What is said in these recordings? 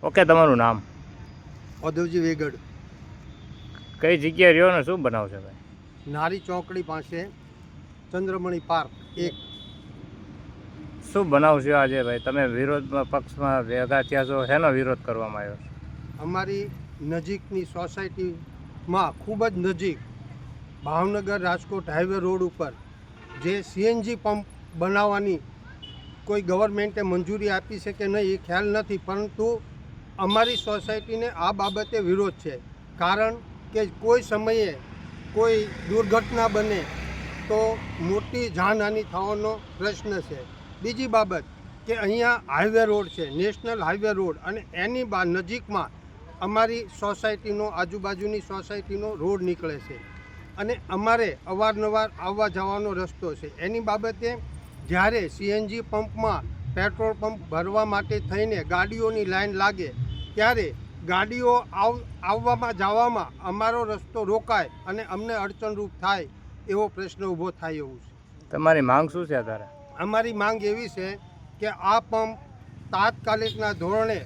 Okay, તમારું નામ? ઔદ્યોગિક વેગડ, કઈ જગ્યાએ રહ્યો ને શું બનાવશે ભાઈ? નારી ચોકડી પાસે ચંદ્રમણી પાર્ક એક. શું બનાવશે આજે ભાઈ? તમે વિરોધમાં પક્ષમાં ભેગા થયા છો, શેનો વિરોધ કરવામાં આવ્યો? અમારી નજીકની સોસાયટીમાં ખૂબ જ નજીક ભાવનગર રાજકોટ હાઈવે રોડ ઉપર જે સીએનજી પંપ બનાવવાની કોઈ ગવર્મેન્ટે મંજૂરી આપી છે કે નહીં એ ખ્યાલ નથી, પરંતુ અમારી સોસાયટીને આ બાબતે વિરોધ છે. કારણ કે કોઈ સમયે કોઈ દુર્ઘટના બને તો મોટી જાનહાનિ થવાનો પ્રશ્ન છે. બીજી બાબત કે અહીંયા હાઈવે રોડ છે, નેશનલ હાઈવે રોડ, અને એની નજીકમાં અમારી સોસાયટીનો આજુબાજુની સોસાયટીનો રોડ નીકળે છે અને અમારે અવારનવાર આવવા જવાનો રસ્તો છે. એની બાબતે જ્યારે સીએનજી પંપમાં પેટ્રોલ પંપ ભરવા માટે થઈને ગાડીઓની લાઈન લાગે ત્યારે ગાડીઓ આવવામાં જવામાં અમારો રસ્તો રોકાય અને અમને અડચણરૂપ થાય એવો પ્રશ્ન ઊભો થાય એવું છે. તમારી માંગ શું છે અત્યારે? અમારી માંગ એવી છે કે આ પંપ તાત્કાલિકના ધોરણે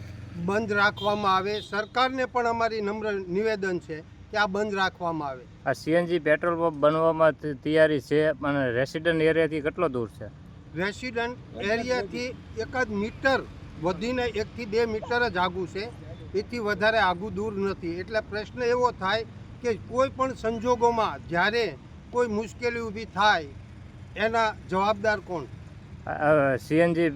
બંધ રાખવામાં આવે. સરકારને પણ અમારી નમ્ર નિવેદન છે કે આ બંધ રાખવામાં આવે. આ સીએનજી પેટ્રોલ પંપ બનવામાં તૈયારી છે, અને રેસિડન્ટ એરિયાથી કેટલો દૂર છે? રેસિડન્ટ એરિયાથી 1 મીટર વધીને 1 થી 2 મીટર જ આગું છે, એથી વધારે આગું દૂર નથી. એટલે પ્રશ્ન એવો થાય કે કોઈ પણ સંજોગોમાં જ્યારે કોઈ મુશ્કેલી ઊભી થાય એના જવાબદાર કોણ? સીએનજી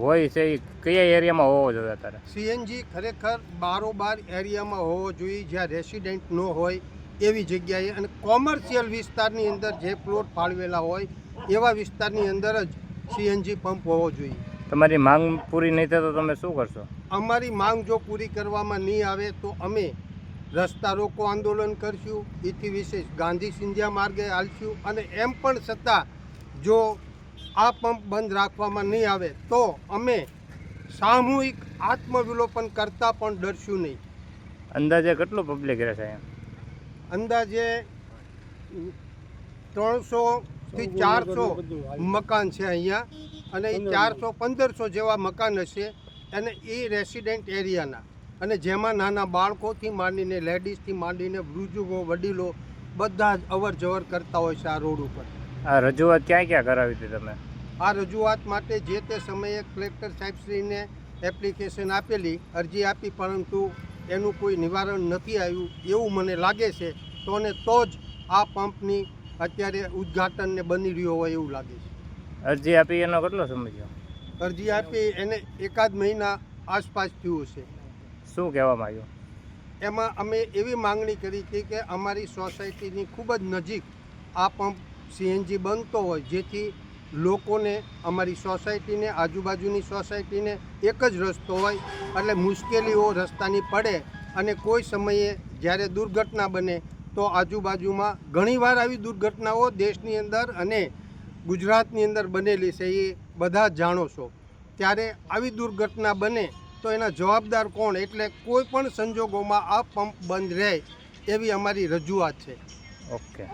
હોય છે એ કયા એરિયામાં હોવો જોઈએ અત્યારે? સીએનજી ખરેખર બારોબાર એરિયામાં હોવો જોઈએ, જ્યાં રેસિડેન્ટ ન હોય એવી જગ્યાએ, અને કોમર્શિયલ વિસ્તારની અંદર જે પ્લોટ ફાળવેલા હોય એવા વિસ્તારની અંદર જ સીએનજી પંપ હોવો જોઈએ. તમારી માંગ પૂરી નહીં થાય તો તમે શું કરશો? અમારી માંગ જો પૂરી કરવામાં નહીં આવે તો અમે રસ્તા રોકો આંદોલન કરશું, એથી વિશેષ ગાંધી સિંધિયા માર્ગે હાલશું, અને એમ પણ છતાં જો આ પંપ બંધ રાખવામાં નહીં આવે તો અમે સામૂહિક આત્મવિલોપન કરતાં પણ ડરશું નહીં. અંદાજે કેટલું પબ્લિક રહેશે અહીંયા? અંદાજે 300 થી 400 મકાન છે અહીંયા, અને એ 400-1500 જેવા મકાન હશે, અને એ રેસિડેન્ટ એરિયાના, અને જેમાં નાના બાળકોથી માંડીને લેડીઝથી માંડીને વૃદ્ધો વડીલો બધા જ અવર જવર કરતા હોય છે આ રોડ ઉપર. આ રજૂઆત ક્યાં ક્યાં કરાવી હતી તમે? આ રજૂઆત માટે જે તે સમયે કલેક્ટર સાહેબશ્રીને એપ્લિકેશન આપેલી, અરજી આપી, પરંતુ એનું કોઈ નિવારણ નથી આવ્યું એવું મને લાગે છે. તો જ આ પંપની અત્યારે ઉદ્ઘાટનને બની રહ્યો હોય એવું લાગે છે. અરજી આપી એનો કેટલો સમય થયો? અરજી આપી એને 1 મહિના આસપાસ થયું છે. શું કહેવામાં આવ્યું? એમાં અમે એવી માંગણી કરી હતી કે અમારી સોસાયટીની ખૂબ જ નજીક આ પંપ સીએનજી બનતો હોય, જેથી લોકોને અમારી સોસાયટીને આજુબાજુની સોસાયટીને એક જ રસ્તો હોય, એટલે મુશ્કેલીઓ રસ્તાની પડે, અને કોઈ સમયે જ્યારે દુર્ઘટના બને તો આજુબાજુમાં ઘણીવાર આવી દુર્ઘટનાઓ દેશની અંદર અને ગુજરાતની અંદર બનેલી છે, એ બધા જ જાણો છો. ત્યારે આવી દુર્ઘટના બને તો એના જવાબદાર કોણ? એટલે કોઈ પણ સંજોગોમાં આ પંપ બંધ રહે એવી અમારી રજૂઆત છે. ઓકે.